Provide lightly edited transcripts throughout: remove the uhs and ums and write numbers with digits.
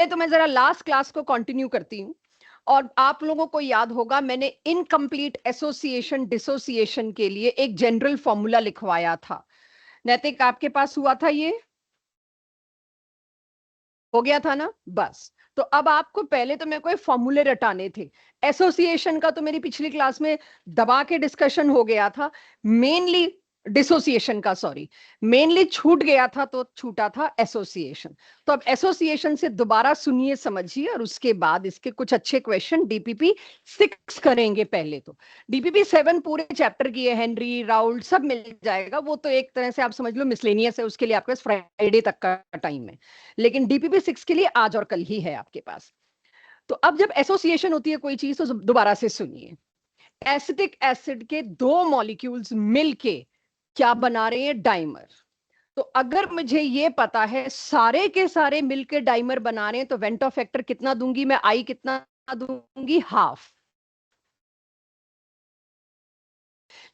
तो मैं जरा लास्ट क्लास को कंटिन्यू करती हूँ। और आप लोगों को याद होगा मैंने इनकम्प्लीट एसोसिएशन डिसोसिएशन के लिए एक जनरल फॉर्मूला लिखवाया था। नैतिक, आपके पास हुआ था, ये हो गया था ना? बस, तो अब आपको पहले तो मेरे को फॉर्मूले रटाने थे। एसोसिएशन का तो मेरी पिछली क्लास में दबा के डिस्कशन हो गया था। मेनली डिसोसिएशन का, सॉरी, मेनली छूट गया था, तो छूटा था एसोसिएशन। तो अब एसोसिएशन से दोबारा सुनिए, समझिए, और उसके बाद इसके कुछ अच्छे क्वेश्चन डीपीपी 6 करेंगे। पहले तो डीपीपी 7 पूरे चैप्टर की है, हेनरी राउल्ट सब मिल जाएगा। वो तो एक तरह से आप समझ लो मिसलेनियस है, उसके लिए आपके पास फ्राइडे तक का टाइम है। लेकिन डीपीपी 6 के लिए आज और कल ही है आपके पास। तो अब जब एसोसिएशन होती है कोई चीज, तो दोबारा से सुनिए। एसिटिक एसिड के दो मॉलिक्यूल्स मिलके क्या बना रहे हैं? डाइमर। तो अगर मुझे ये पता है सारे के सारे मिलके डाइमर बना रहे हैं, तो वेंटो फैक्टर कितना दूंगी मैं? आई कितना दूंगी? हाफ।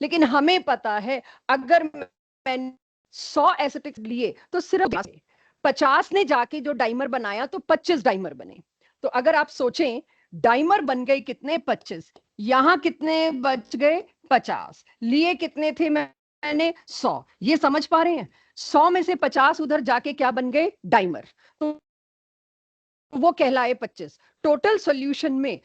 लेकिन हमें पता है अगर मैंने 100 एसिटिक लिए तो सिर्फ 50 ने जाके जो डाइमर बनाया तो 25 डाइमर बने। तो अगर आप सोचें, डाइमर बन गए कितने? 25। यहां कितने बच गए? 50। लिए कितने थे मैंने? 100। ये समझ पा रहे हैं? 100 में से 50 उधर जाके क्या बन गए? डाइमर। तो वो कहलाए 25। टोटल सॉल्यूशन में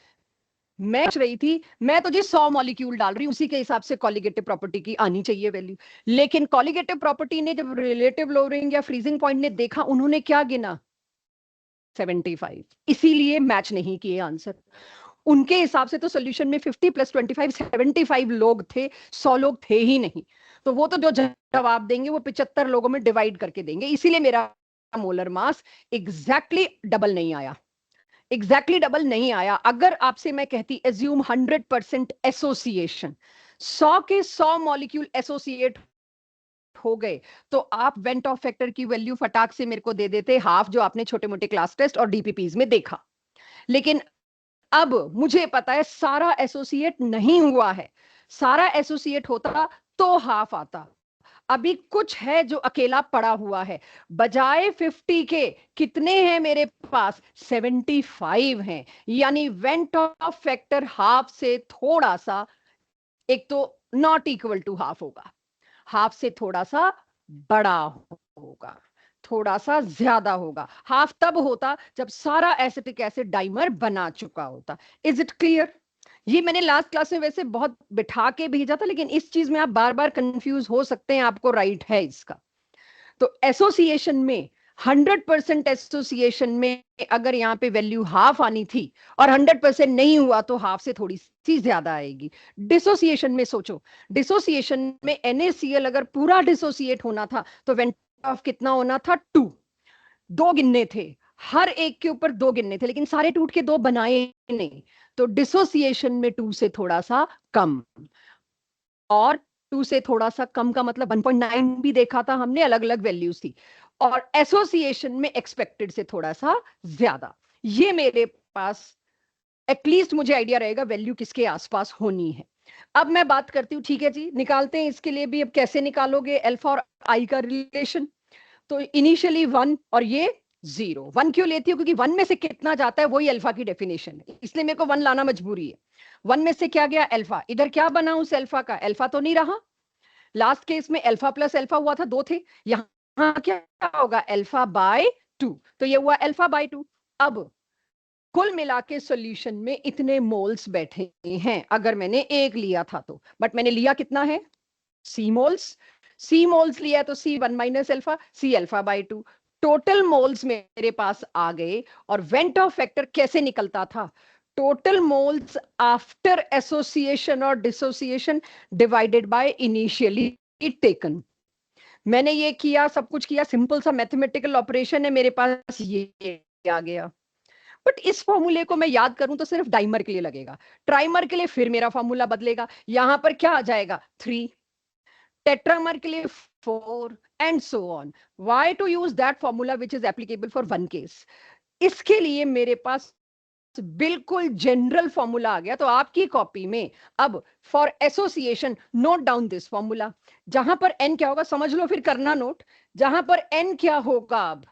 मैं सोच रही थी, मैं तो जी 100 मॉलिक्यूल डाल रही हूं, उसी के हिसाब से कॉलिगेटिव प्रॉपर्टी की आनी चाहिए वैल्यू। लेकिन कॉलिगेटिव प्रॉपर्टी ने जब रिलेटिव लोअरिंग या फ्रीजिंग पॉइंट ने देखा, उन्होंने क्या गिना? 75। इसीलिए मैच नहीं किए आंसर। उनके हिसाब से तो सोल्यूशन में 50 + 25 75 लोग थे, 100 लोग थे ही नहीं। तो वो तो जो जवाब देंगे वो 75 लोगों में डिवाइड करके देंगे। इसीलिए मेरा मोलर मास एग्जैक्टली डबल नहीं आया। एग्जैक्टली डबल नहीं आया। अगर आपसे मैं कहती एज्यूम 100% एसोसिएशन, 100 के 100 मॉलिक्यूल एसोसिएट हो गए, तो आप वेंट ऑफ फैक्टर की वैल्यू फटाक से मेरे को दे देते हाफ, जो आपने छोटे मोटे क्लास टेस्ट और डीपीपीज में देखा। लेकिन अब मुझे पता है सारा एसोसिएट नहीं हुआ है। सारा एसोसिएट होता तो हाफ आता। अभी कुछ है जो अकेला पड़ा हुआ है। बजाय 50 के कितने हैं मेरे पास? 75 हैं। यानी वेंट ऑफ फैक्टर हाफ से थोड़ा सा, एक तो नॉट इक्वल टू हाफ होगा, हाफ से थोड़ा सा बड़ा होगा, थोड़ा सा ज्यादा होगा। हाफ तब होता जब सारा एसिटिक एसिड डाइमर बना चुका होता। Is it clear? ये मैंने लास्ट क्लास में वैसे बहुत बिठा के भेजा था, लेकिन इस चीज में आप बार बार कंफ्यूज हो सकते हैं, आपको राइट है इसका। तो एसोसिएशन में 100% एसोसिएशन में अगर यहाँ पे वैल्यू हाफ आनी थी और 100% नहीं हुआ, तो हाफ से थोड़ी सी ज्यादा आएगी। डिसोसिएशन में सोचो, डिसोसिएशन में NaCl अगर पूरा डिसोसिएट होना था तो वेंट ऑफ कितना होना था? 2। दो गिनने थे, हर एक के ऊपर दो गिनने थे, लेकिन सारे टूट के दो बनाए नहीं। तो डिसोसिएशन में 2 से थोड़ा सा कम, और 2 से थोड़ा सा कम का मतलब 1.9 भी देखा था हमने, अलग अलग वैल्यूज थी। और एसोसिएशन में एक्सपेक्टेड से थोड़ा सा ज्यादा। ये मेरे पास एटलीस्ट मुझे आइडिया रहेगा वैल्यू किसके आसपास होनी है। अब मैं बात करती हूँ, ठीक है जी, निकालते हैं इसके लिए भी। अब कैसे निकालोगे अल्फा और आई का रिलेशन? तो इनिशियली 1 और ये 0। 1 क्यों लेती हूँ? क्योंकि 1 में से कितना जाता है वही अल्फा की डेफिनेशन है, इसलिए मेरे को 1 लाना मजबूरी है। 1 में से क्या गया? अल्फा। इधर क्या बना उस अल्फा का? अल्फा तो नहीं रहा। लास्ट केस में अल्फा प्लस अल्फा हुआ था, 2 थे। यहां क्या होगा? Alpha by 2। तो ये हुआ अल्फा बाय 2। अब कुल मिला के सोल्यूशन में इतने मोल्स बैठे हैं, अगर मैंने एक लिया था तो। बट मैंने लिया कितना है? सी मोल्स। सी मोल्स लिया तो C1 minus alpha, C alpha by 2। Total moles मेरे पास आ गए। और वेंट ऑफ फैक्टर कैसे निकलता था? टोटल मोल्स आफ्टर एसोसिएशन और dissociation divided by initially taken. मैंने ये किया, सब कुछ किया, सिंपल सा मैथमेटिकल ऑपरेशन है, मेरे पास ये आ गया। बट इस फॉर्मूले को मैं याद करूं तो सिर्फ डाइमर के लिए लगेगा। ट्राइमर के लिए फिर मेरा फॉर्मूला बदलेगा। यहां पर क्या आ जाएगा? 3। टेट्रामर के लिए 4, and so on. Why to use that formula which is applicable for one case? इसके लिए मेरे पास बिल्कुल जनरल फॉर्मूला आ गया। तो आपकी कॉपी में अब for association note down this formula. जहां पर n क्या होगा समझ लो, फिर करना नोट। जहां पर n क्या होगा? अब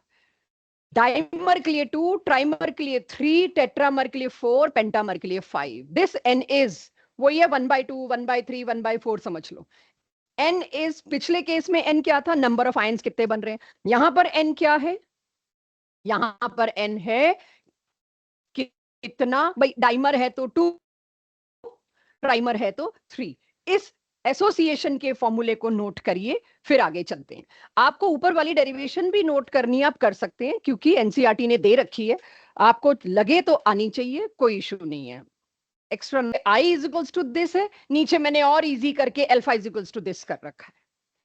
डाइमर के लिए 2, ट्राइमर के लिए 3, टेट्रामर के लिए 4, पेंटामर के लिए 5. दिस n इज वही है 1/2, 1/3, 1/4 समझ लो. n इज, पिछले केस में n क्या था, नंबर ऑफ आयंस कितने बन रहे हैं. यहां पर n क्या है, यहां पर n है कितना भाई, डाइमर है तो 2, प्राइमर है तो 3. इस एसोसिएशन के फॉर्मूले को नोट करिए, फिर आगे चलते हैं. आपको ऊपर वाली डेरिवेशन भी नोट करनी है, आप कर सकते हैं क्योंकि एनसीईआरटी ने दे रखी है, आपको लगे तो आनी चाहिए, कोई इशू नहीं है. Extra i is equals to this है, नीचे मैंने और इजी करके alpha is equals to this कर रखा है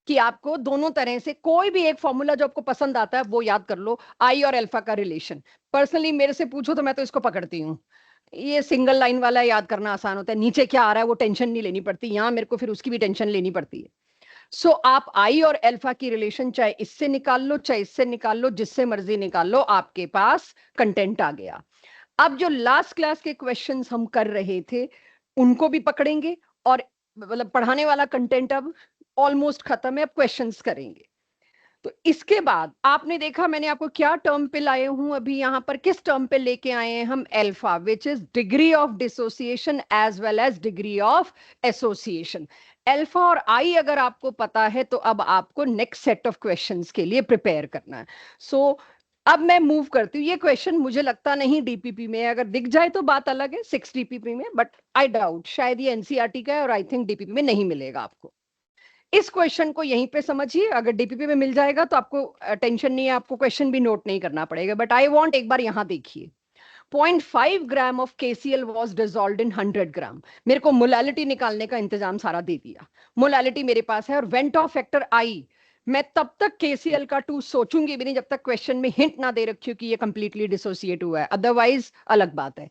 कि आपको दोनों तरह से कोई भी एक फॉर्मूला जो आपको पसंद आता है वो याद कर लो. आई और अल्फा का रिलेशन पर्सनली मेरे से पूछो तो मैं तो इसको पकड़ती हूँ. ये सिंगल लाइन वाला याद करना आसान होता है, नीचे क्या आ रहा है वो टेंशन नहीं लेनी पड़ती, यहां मेरे को फिर उसकी भी टेंशन लेनी पड़ती है. सो आप आई और अल्फा की रिलेशन चाहे इससे निकाल लो चाहे इससे निकाल लो, जिससे मर्जी निकाल लो, आपके पास कंटेंट आ गया. अब जो लास्ट क्लास के क्वेश्चंस हम कर रहे थे उनको भी पकड़ेंगे, और मतलब पढ़ाने वाला कंटेंट अब ऑलमोस्ट खत्म है, अब क्वेश्चंस करेंगे. तो इसके बाद आपने देखा मैंने आपको क्या टर्म पे लाए हूं, अभी यहां पर किस टर्म पे लेके आए हैं हम, alpha, which is degree of dissociation as well as degree of association. Alpha और आई अगर आपको पता है तो अब आपको नेक्स्ट सेट ऑफ क्वेश्चंस के लिए प्रिपेयर करना है. सो अब मैं मूव करती हूँ. ये क्वेश्चन मुझे लगता नहीं डीपीपी में, अगर दिख जाए तो बात अलग है 6 डीपीपी में, बट आई डाउट, शायद ये एनसीईआरटी का है और आई थिंक डीपीपी में नहीं मिलेगा आपको. इस क्वेश्चन को यहीं पे समझिए, अगर डीपीपी में मिल जाएगा तो आपको टेंशन नहीं है, आपको क्वेश्चन भी नोट नहीं करना पड़ेगा, बट आई वांट एक बार यहां देखिए. 0.5 gram of KCL was dissolved इन 100 ग्राम. मेरे को मोलालिटी निकालने का इंतजाम सारा दे दिया, मोलालिटी मेरे पास है, और वेंटॉ फैक्टर आई. मैं तब तक केसीएल का 2 सोचूंगी भी नहीं जब तक क्वेश्चन में हिंट ना दे रखी हो कि ये कंप्लीटली डिसोसिएट हुआ है, अदरवाइज अलग बात है.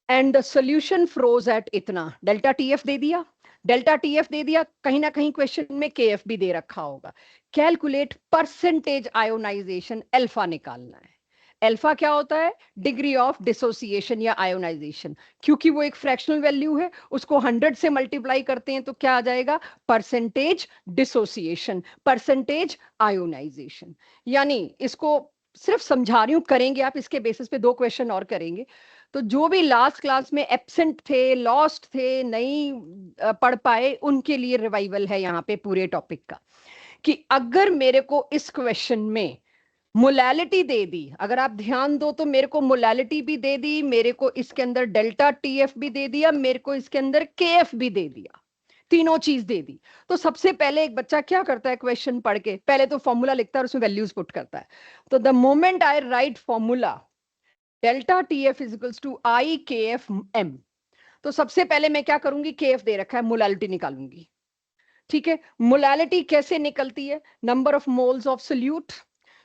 And the solution froze at इतना, डेल्टा टीएफ दे दिया, डेल्टा टीएफ दे दिया, कहीं ना कहीं क्वेश्चन में केएफ भी दे रखा होगा. कैलकुलेट परसेंटेज आयोनाइजेशन, अल्फा निकालना है. अल्फा क्या होता है, डिग्री ऑफ डिसोसिएशन या आयोनाइजेशन. क्योंकि वो एक फ्रैक्शनल वैल्यू है, उसको 100 से मल्टीप्लाई करते हैं तो क्या आ जाएगा, परसेंटेज डिसोसिएशन, परसेंटेज आयोनाइजेशन. यानी इसको सिर्फ समझा रही हूं, करेंगे आप इसके बेसिस पे 2 क्वेश्चन और करेंगे. तो जो भी लास्ट क्लास में एब्सेंट थे, लॉस्ट थे, नहीं पढ़ पाए, उनके लिए रिवाइवल है यहाँ पे पूरे टॉपिक का, कि अगर मेरे को इस क्वेश्चन में मोलैलिटी दे दी, अगर आप ध्यान दो तो मेरे को मोलैलिटी भी दे दी, मेरे को इसके अंदर डेल्टा टीएफ भी दे दिया, मेरे को इसके अंदर केएफ भी दे दिया, तीनों चीज दे दी. तो सबसे पहले एक बच्चा क्या करता है, क्वेश्चन पढ़ के पहले तो फॉर्मूला लिखता है और उसमें वैल्यूज पुट करता है. तो the moment I write formula delta TF is equals to I K F M, तो सबसे पहले मैं क्या करूंगी, केएफ दे रखा है, मोलैलिटी निकालूंगी. ठीक है, मोलैलिटी कैसे निकलती है, number of moles of solute,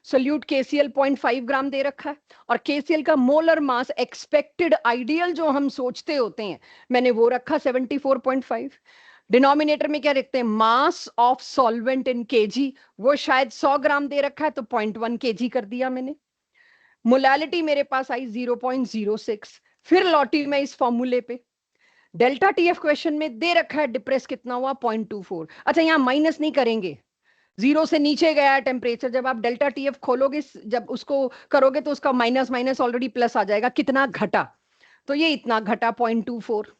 solute KCL 0.5 ग्राम दे रखा है, और केसीएल का मोलर मास एक्सपेक्टेड आइडियल जो हम सोचते होते हैं मैंने वो रखा 74.5. डिनोमिनेटर में क्या लिखते हैं, mass of solvent in KG, वो शायद 100 ग्राम दे रखा है तो 0.1 केजी कर दिया मैंने. मोलैलिटी मेरे पास आई 0.06. फिर लौटी मैं इस फॉर्मूले पे, डेल्टा टीएफ क्वेश्चन में दे रखा है डिप्रेस कितना हुआ 0.24. अच्छा यहां माइनस नहीं करेंगे, 0 से नीचे गया है टेम्परेचर, जब आप डेल्टा टीएफ खोलोगे जब उसको करोगे तो उसका माइनस माइनस ऑलरेडी प्लस आ जाएगा, कितना घटा, तो ये इतना घटा 0.24.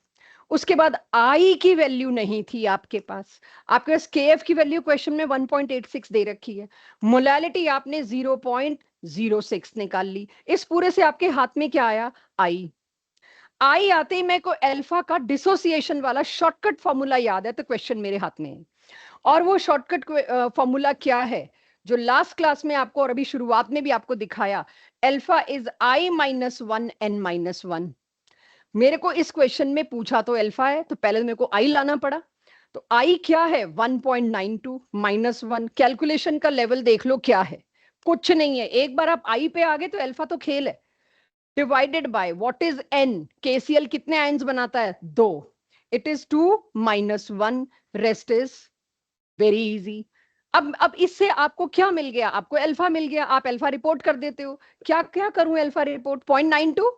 उसके बाद आई की वैल्यू नहीं थी आपके पास केएफ की वैल्यू क्वेश्चन में 1.86 दे रखी है, मोलैलिटी आपने 0.06 निकाल ली. इस पूरे से आपके हाथ में क्या आया, आई. आई आते ही मेरे को अल्फा का डिसोसिएशन वाला शॉर्टकट फॉर्मूला याद है, तो क्वेश्चन मेरे हाथ में है. और वो शॉर्टकट फॉर्मूला क्या है, जो लास्ट क्लास में आपको और अभी शुरुआत में भी आपको दिखाया, अल्फा इज आई -1 n-1. मेरे को इस क्वेश्चन में पूछा तो अल्फा है, तो पहले मेरे को आई लाना पड़ा. तो आई क्या है, 1.92 -1. कैलकुलेशन का लेवल देख लो क्या है, कुछ नहीं है. एक बार आप आई पे आ गए तो अल्फा तो खेल है. Divided by what is an, KCL कितने आयंस बनाता है, 2, it is 2 -1, rest is very easy. अब इससे आपको क्या मिल गया, आपको अल्फा मिल गया, आप अल्फा रिपोर्ट कर देते हो. क्या क्या करूं अल्फा रिपोर्ट, 0.92,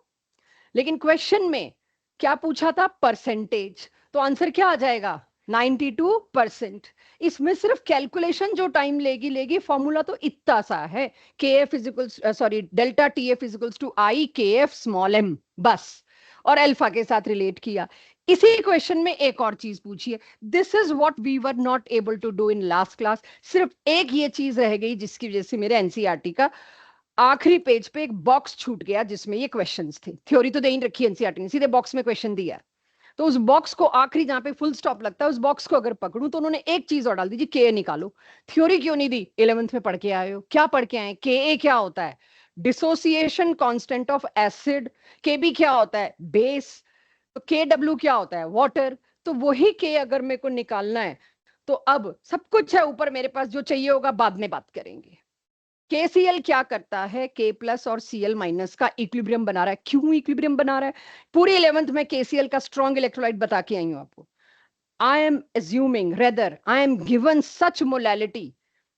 लेकिन क्वेश्चन में क्या पूछा था, परसेंटेज, तो आंसर क्या आ जाएगा, 92%। इसमें सिर्फ कैलकुलेशन जो टाइम लेगी फॉर्मूला तो इतना सा है, K F equals sorry delta T F equals to I K F small M, बस, और अल्फा के साथ रिलेट किया। इसी क्वेश्चन में एक और चीज पूछी है, this is what we were not able to do in last class. सिर्फ एक ये चीज रह गई जिसकी वजह से मेरे एनसीईआरटी का आखिरी पेज पे एक बॉक्स छूट गया जिसमें ये क्वेश्चंस थे। थ्योरी तो दे ही रखी एनसीईआरटी ने, सीधे बॉक्स में क्वेश्चन दिया, तो उस बॉक्स को आखिरी जहां पे फुल स्टॉप लगता है उस बॉक्स को अगर पकड़ूं तो उन्होंने एक चीज और डाल दी, के निकालो। थ्योरी क्यों नहीं दी? 11th में पढ़ के आए हो, क्या पढ़ के आए? के ए क्या होता है? Dissociation constant of acid. के बी क्या होता है? बेस। तो के डब्ल्यू क्या होता है? वाटर। तो वही के अगर मेरे को निकालना है तो अब सब कुछ है ऊपर मेरे पास, जो चाहिए होगा बाद में बात करेंगे। KCl क्या करता है? K प्लस और Cl माइनस का इक्विलिब्रियम बना रहा है। क्यों इक्विलिब्रियम बना रहा है? पूरी 11th में KCl का स्ट्रॉन्ग इलेक्ट्रोलाइट बता के आई हूं आपको। I am assuming rather I am given such molality,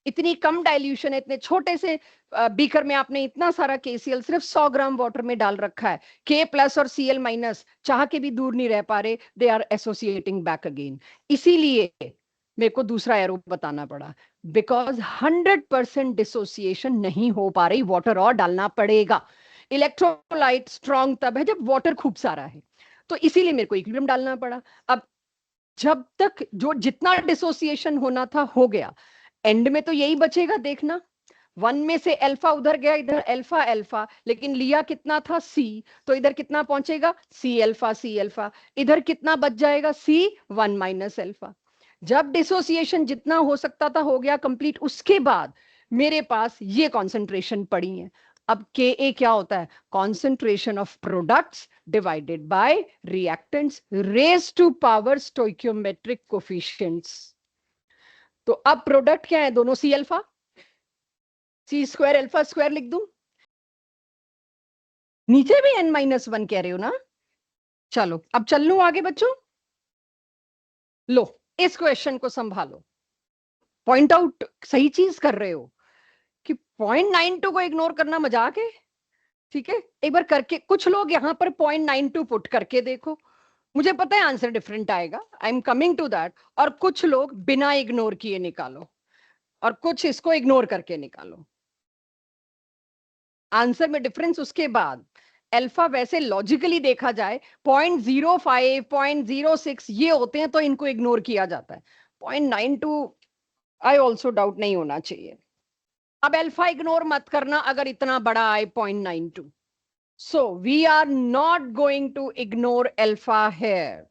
इतनी कम डाइल्यूशन है, इतने छोटे से बीकर में आपने इतना सारा KCl सिर्फ 100 ग्राम वाटर में डाल रखा है। K प्लस और Cl माइनस चाह के भी दूर नहीं रह पा रहे, they are associating back again. इसीलिए मेरे को दूसरा एरो बताना पड़ा, बिकॉज 100% डिसोसिएशन नहीं हो पा रही, वाटर और डालना पड़ेगा। इलेक्ट्रोलाइट स्ट्रॉन्ग तब है जब वाटर खूब सारा है, तो इसीलिए मेरे को इक्विलिब्रियम डालना पड़ा। अब जब तक जो जितना डिसोसिएशन होना था हो गया, एंड में तो यही बचेगा, देखना। 1 में से अल्फा उधर गया, इधर अल्फा अल्फा, लेकिन लिया कितना था? C, तो इधर कितना पहुंचेगा? C अल्फा, इधर कितना बच जाएगा? C1 minus alpha. जब डिसोसिएशन जितना हो सकता था हो गया कंप्लीट, उसके बाद मेरे पास ये कॉन्सेंट्रेशन पड़ी है। अब के ए क्या होता है? Concentration of products divided by reactants raise to power stoichiometric coefficients. तो अब प्रोडक्ट क्या है? दोनों C alpha, C square alpha square लिख दूं। नीचे भी n-1 कह रहे हो ना? चलो अब चल लूं आगे बच्चों। लो इस क्वेश्चन को संभालो, पॉइंट आउट सही चीज कर रहे हो कि 0.92 को इग्नोर करना मजाक है। ठीक है, एक बार करके, कुछ लोग यहां पर 0.92 पुट करके देखो, मुझे पता है आंसर डिफरेंट आएगा, I am coming to that. और कुछ लोग बिना इग्नोर किए निकालो, और कुछ इसको इग्नोर करके निकालो। आंसर में डिफरेंस उसके बाद। अल्फा वैसे लॉजिकली देखा जाए 0.05 0.06 ये होते हैं तो इनको इग्नोर किया जाता है। 0.92 आई ऑल्सो डाउट नहीं होना चाहिए। अब अल्फा इग्नोर मत करना अगर इतना बड़ा आए 0.92। So we are not going to ignore alpha here.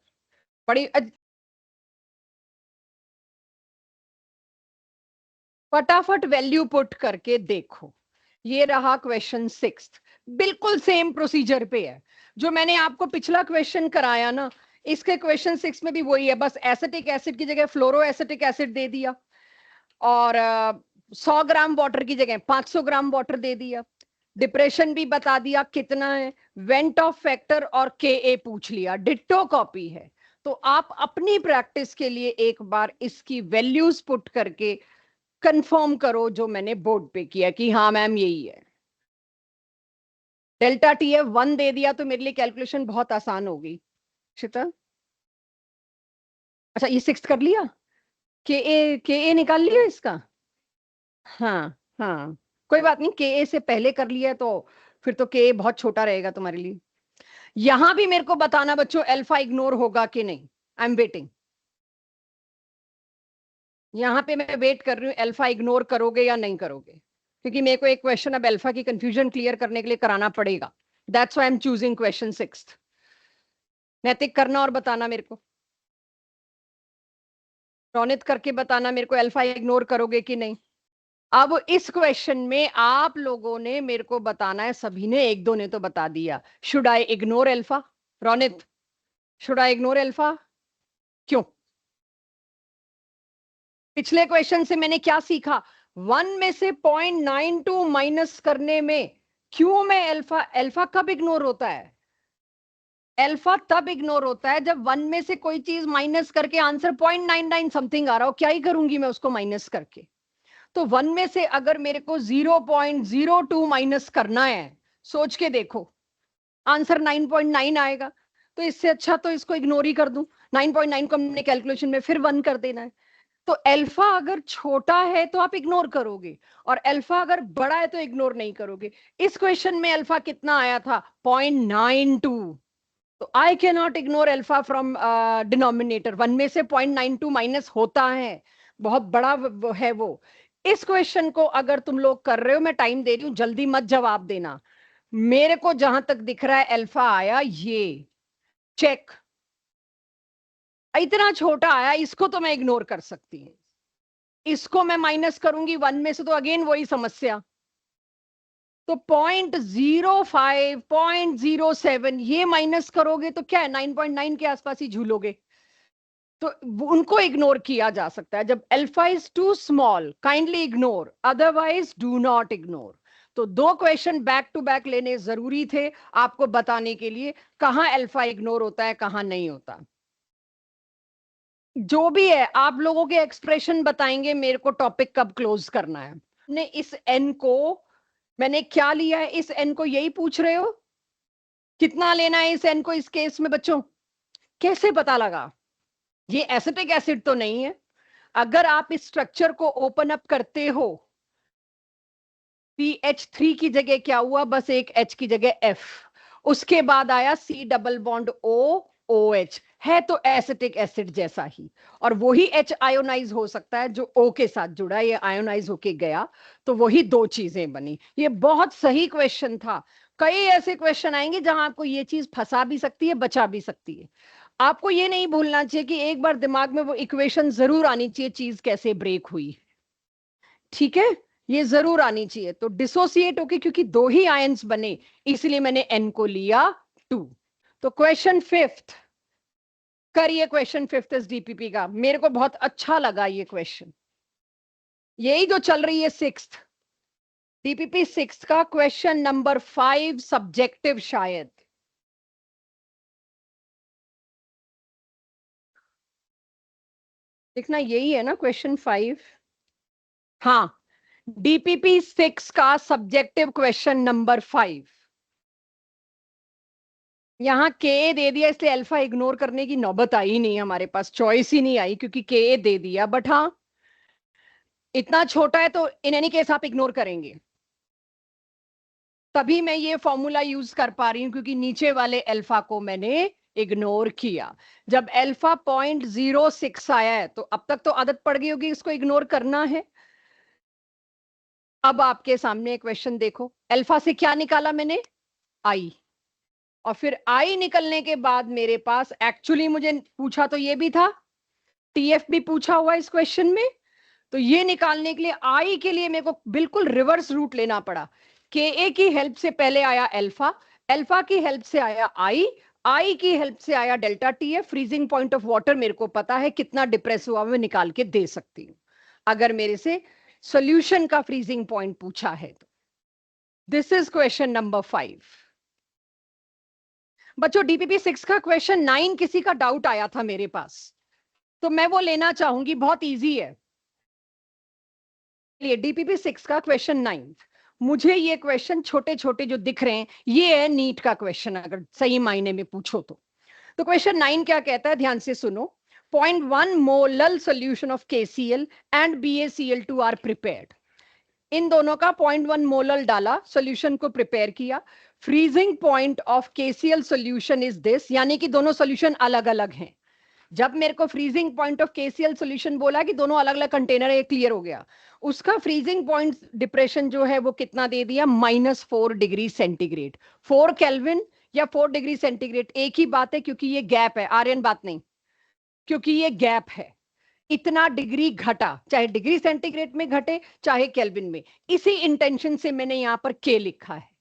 बड़ी फटाफट वैल्यू पुट करके देखो। ये रहा क्वेश्चन 6, बिल्कुल सेम प्रोसीजर पे है जो मैंने आपको पिछला क्वेश्चन कराया ना, इसके क्वेश्चन 6 में भी वही है, बस एसिटिक एसिड की जगह फ्लोरो एसिटिक एसिड दे दिया, और 100 ग्राम वाटर की जगह 500 ग्राम वाटर दे दिया, डिप्रेशन भी बता दिया कितना है, वेंट ऑफ फैक्टर और के पूछ लिया, डिट्टो कॉपी है। तो आप अपनी प्रैक्टिस के लिए एक बार इसकी वैल्यूज पुट करके कंफर्म करो जो मैंने बोर्ड पे किया कि हाँ मैम यही है। डेल्टा TF 1 दे दिया तो मेरे लिए कैलकुलेशन बहुत आसान हो गई। शिता, अच्छा ये 6 कर लिया, के ए निकाल लिया इसका। हाँ हाँ, कोई बात नहीं, के से पहले कर लिया तो फिर तो के बहुत छोटा रहेगा तुम्हारे लिए। यहां भी मेरे को बताना बच्चों अल्फा इग्नोर होगा कि नहीं, आई एम वेटिंग। यहां पे मैं वेट कर रही हूँ, अल्फा इग्नोर करोगे या नहीं करोगे, क्योंकि मेरे को एक क्वेश्चन अब अल्फा की कंफ्यूजन क्लियर करने के लिए कराना पड़ेगा। That's why I am choosing question 6। नैतिक करना और बताना मेरे को, रौनित करके बताना मेरे को अल्फा इग्नोर करोगे कि नहीं। अब इस क्वेश्चन में आप लोगों ने मेरे को बताना है, सभी ने, एक दो ने तो बता दिया, should I ignore alpha? Raunit, should I ignore alpha? क्यों? पिछले क्वेश्चन से मैंने क्या सीखा? 1 में से 0.92 माइनस करने में क्यों मैं अल्फा, अल्फा कब इग्नोर होता है? अल्फा तब इग्नोर होता है जब 1 में से कोई चीज माइनस करके आंसर 0.99 समथिंग आ रहा हो, क्या ही करूंगी मैं उसको माइनस करके। तो 1 में से अगर मेरे को 0.02 माइनस करना है, सोच के देखो, आंसर 9.9 आएगा। तो इससे अच्छा तो इसको इग्नोर ही कर दूं। 9.9 को हमने कैलकुलेशन में फिर 1 कर देना है। तो अल्फा अगर छोटा है तो आप इग्नोर करोगे, और अल्फा अगर बड़ा है तो इग्नोर नहीं करोगे। इस क्वेश्चन में अल्फा कितना आया था? 0.92। तो I can not ignore alpha from denominator. 1 में से 0.92 माइनस होता है, बहुत बड़ा है वो। इस क्वेश्चन को अगर तुम लोग कर रहे हो, मैं टाइम दे रही हूं, जल्दी मत जवाब देना। मेरे को जहां तक दिख रहा है अल्फा आया ये, चेक। इतना छोटा आया, इसको तो मैं इग्नोर कर सकती हूँ। इसको मैं माइनस करूंगी 1 में से तो अगेन वही समस्या। तो 0.05, 0.07 ये माइनस करोगे तो क्या है, 9.9 के आसपास ही झूलोगे। तो उनको इग्नोर किया जा सकता है। जब alpha is too small, kindly ignore, otherwise do not ignore. तो 2 क्वेश्चन बैक टू बैक लेने जरूरी थे आपको बताने के लिए कहां अल्फा इग्नोर होता है, कहां नहीं होता। जो भी है, आप लोगों के एक्सप्रेशन बताएंगे मेरे को टॉपिक कब क्लोज करना है। ने इस एन को, मैंने क्या लिया है इस एन को, यही पूछ रहे हो? कितना लेना है इस एन को इस केस में बच्चों? कैसे पता लगा? ये एसिटिक एसिड तो नहीं है। अगर आप इस स्ट्रक्चर को ओपन अप करते हो, CH3 की जगह क्या हुआ, बस एक H की जगह F, उसके बाद आया C double bond O OH, है तो एसिटिक एसिड जैसा ही। और वही H आयोनाइज हो सकता है जो O के साथ जुड़ा, ये आयोनाइज होके गया, तो वही 2 चीजें बनी। ये बहुत सही क्वेश्चन था। कई ऐसे क्वेश्चन आएंगे जहां आपको ये चीज फंसा भी सकती है, बचा भी सकती है। आपको ये नहीं भूलना चाहिए कि एक बार दिमाग में वो इक्वेशन जरूर आनी चाहिए, चीज कैसे ब्रेक हुई। ठीक है, ये जरूर आनी चाहिए। तो डिसोसिएट होके, क्योंकि 2 ही आयंस बने, इसलिए मैंने एन को लिया 2। तो क्वेश्चन 5th करिए। क्वेश्चन 5th इस डीपीपी का मेरे को बहुत अच्छा लगा ये क्वेश्चन। यही जो चल रही है 6th डीपीपी 6 का क्वेश्चन नंबर 5, सब्जेक्टिव शायद। देखना यही है ना क्वेश्चन 5? हाँ, डीपीपी 6 का सब्जेक्टिव क्वेश्चन नंबर 5। यहाँ के दे दिया, इसलिए अल्फा इग्नोर करने की नौबत आई नहीं, हमारे पास चॉइस ही नहीं आई, क्योंकि के दे दिया। बट हाँ, इतना छोटा है तो इन एनी केस आप इग्नोर करेंगे। तभी मैं ये फॉर्मूला यूज कर पा रही हूं, क्योंकि नीचे वाले अल्फा को मैंने इग्नोर किया। जब अल्फा 0.06 आया है तो अब तक तो आदत पड़ गई होगी इसको इग्नोर करना है। अब आपके सामने क्वेश्चन देखो, अल्फा से क्या निकाला मैंने? आई। और फिर आई निकलने के बाद मेरे पास एक्चुअली, मुझे पूछा तो ये भी था, टीएफ भी पूछा हुआ इस क्वेश्चन में। तो ये निकालने के लिए आई के लिए मेरे को बिल्कुल रिवर्स रूट लेना पड़ा। के ए की हेल्प से पहले आया अल्फा, अल्फा की हेल्प से आया आई की हेल्प से आया delta TF. Freezing point of water मेरे को पता है कितना डिप्रेस हुआ, मैं निकाल के दे सकती हूँ अगर मेरे से सॉल्यूशन का फ्रीजिंग पॉइंट पूछा है तो। This is question number 5। बच्चों, डीपीपी 6 का क्वेश्चन 9 किसी का डाउट आया था मेरे पास, तो मैं वो लेना चाहूंगी, बहुत इजी है। डीपीपी 6 का क्वेश्चन 9, मुझे ये क्वेश्चन छोटे छोटे जो दिख रहे हैं, ये है नीट का क्वेश्चन अगर सही मायने में पूछो तो। तो क्वेश्चन 9 क्या कहता है, ध्यान से सुनो। 0.1 molal solution of KCl and BaCl2 are prepared. इन दोनों का 0.1 मोलल डाला, सॉल्यूशन को प्रिपेयर किया। Freezing point of KCl solution is this, यानी कि दोनों सॉल्यूशन अलग अलग हैं। जब मेरे को freezing point of KCl solution बोला कि दोनों अलग अलग कंटेनर है, क्लियर हो गया। उसका फ्रीजिंग पॉइंट डिप्रेशन जो है वो कितना दे दिया, -4 डिग्री सेंटीग्रेड। 4 केल्विन या 4 डिग्री सेंटीग्रेड एक ही बात है, क्योंकि ये गैप है, आर्यन बात नहीं, क्योंकि ये गैप है। इतना डिग्री घटा, चाहे डिग्री सेंटीग्रेड में घटे चाहे केल्विन में। इसी इंटेंशन से मैंने यहां पर के लिखा है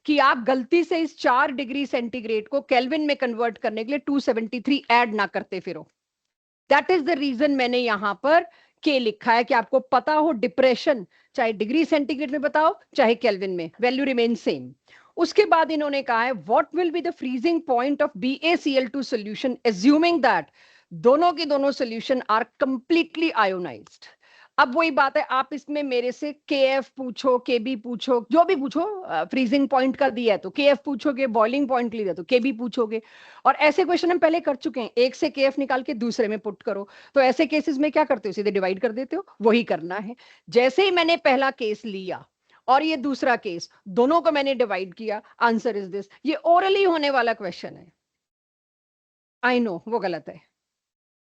कि आप गलती से इस 4 डिग्री सेंटीग्रेड को केल्विन में कन्वर्ट करने के लिए 273 ऐड ना करते फिरो। दैट इज द रीजन मैंने यहां पर के लिखा है, कि आपको पता हो डिप्रेशन चाहे डिग्री सेंटीग्रेड में बताओ चाहे केल्विन में, वैल्यू रिमेन सेम। उसके बाद इन्होंने कहा है what will be the freezing point of BaCl2 solution assuming that दोनों के दोनों सॉल्यूशन आर कंप्लीटली आयोनाइज्ड। अब वही बात है, आप इसमें मेरे से KF पूछो, KB पूछो, जो भी पूछो, फ्रीजिंग पॉइंट का दिया है तो KF पूछोगे, बॉइलिंग पॉइंट लिया तो KB पूछोगे। और ऐसे क्वेश्चन हम पहले कर चुके हैं, एक से KF निकाल के दूसरे में पुट करो। तो ऐसे केसेस में क्या करते हो, सीधे डिवाइड कर देते हो, वही करना है। जैसे ही मैंने पहला केस लिया और ये दूसरा केस, दोनों को मैंने डिवाइड किया, आंसर इज दिस। ये ओरली होने वाला क्वेश्चन है, आई नो वो गलत है।